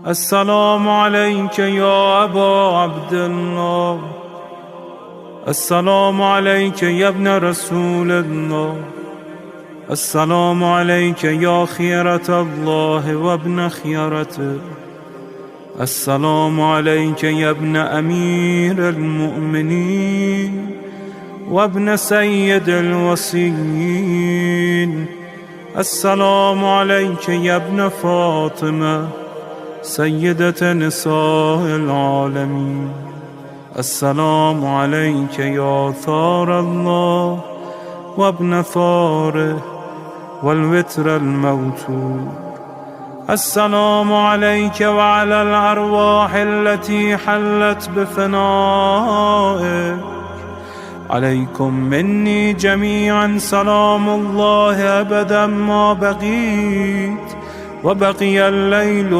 السلام عليك يا أبا عبد الله. السلام عليك يا ابن رسول الله. السلام عليك يا خيرة الله وابن خيرته. السلام عليك يا ابن أمير المؤمنين وابن سيد الوصيين. السلام عليك يا ابن فاطمة سيدة نساء العالمين. السلام عليك يا ثار الله وابن ثاره والوتر الموتور. السلام عليك وعلى الأرواح التي حلت بفنائك. عليكم مني جميعا سلام الله أبدا ما بقيت وبقي الليل